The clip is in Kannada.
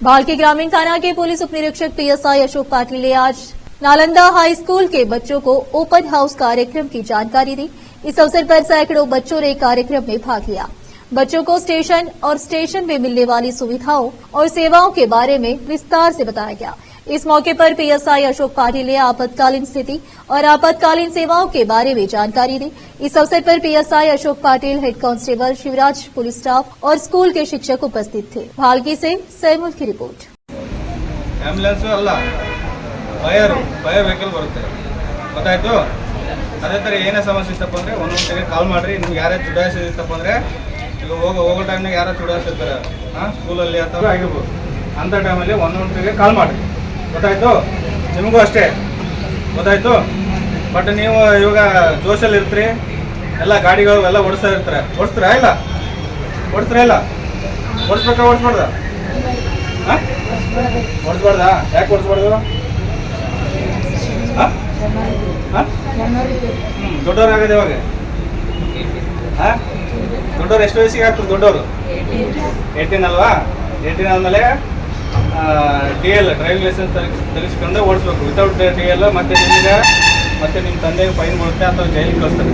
भालकी ग्रामीण थाना के पुलिस उप निरीक्षक पीएसआई अशोक पाटिल ने आज नालंदा हाई स्कूल के बच्चों को ओपन हाउस कार्यक्रम की जानकारी दी। इस अवसर पर सैकड़ों बच्चों ने कार्यक्रम में भाग लिया। बच्चों को स्टेशन और स्टेशन में मिलने वाली सुविधाओं और सेवाओं के बारे में विस्तार से बताया गया। इस मौके पर पीएसआई अशोक पाटिल ने आपातकालीन स्थिति और आपातकालीन सेवाओं के बारे में जानकारी दी। इस अवसर पर PSI Ashok Patil, head constable Shivraj, police staff और स्कूल के शिक्षक उपस्थित थे। भालकी से सैमुल की रिपोर्ट। एंबुलेंस अल्ल फायर वेहिकल बरुत्ते गोत्तायितु अदे तर ಏನೇ ಸಮಸ್ಯೆ ಇತ್ತಪ್ಪ ಅಂದ್ರೆ ಒಂದೊಂದು ಕಾಲ್ ಮಾಡ್ರಿ ನಿಮಗೆ ಯಾರೇ ಚುಡಾಯಿಸಿತ್ತಪ್ಪ ಅಂದ್ರೆ ಈಗ ಹೋಗೋ ಟೈಮ್ನಾಗ ಯಾರು ಚುಡಾಯಿಸಿರ್ತಾರೆ ಸ್ಕೂಲಲ್ಲಿ ಅಥವಾ ಆಗಿರ್ಬೋದು ಅಂತ ಟೈಮಲ್ಲಿ ಒಂದೊಂದು ಕಾಲ್ ಮಾಡ್ರಿ ಗೊತ್ತಾಯ್ತು ನಿಮಗೂ ಅಷ್ಟೇ ಗೊತ್ತಾಯ್ತು ಬಟ್ ನೀವು ಇವಾಗ ಜೋಶಲ್ಲಿ ಇರ್ತೀರಿ ಎಲ್ಲ ಗಾಡಿಗಳು ಎಲ್ಲ ಓಡಿಸ್ತಾ ಇರ್ತಾರೆ ಓಡಿಸ್ತೀರಾ ಇಲ್ಲ ಓಡಿಸ್ಬೇಕಾ ಓಡಿಸ್ಬಾರ್ದ ಓಡಿಸ್ಬಾರ್ದಾ ಯಾಕೆ ಓಡಿಸ್ಬಾರ್ದು ದೊಡ್ಡವ್ರಾಗದೆ ಇವಾಗ ದೊಡ್ಡವ್ರು ಎಷ್ಟು ವಯಸ್ಸಿಗೆ ಆಗ್ತದೆ ದೊಡ್ಡವರು 18 ಅಲ್ವಾ 18 ಆದಮೇಲೆ DL ಡ್ರೈವಿಂಗ್ ಲೈಸೆನ್ಸ್ ತೆಗೆಸ್ಕೊಂಡು ಓಡಿಸ್ಬೇಕು ವಿತೌಟ್ DL ಮತ್ತೆ ನಿಮ್ಮ ತಂದೆಗೆ ಫೈನ್ ಬರುತ್ತೆ ಅಥವಾ ಜೈಲಿಗೆ ಕಳಿಸ್ತಾರೆ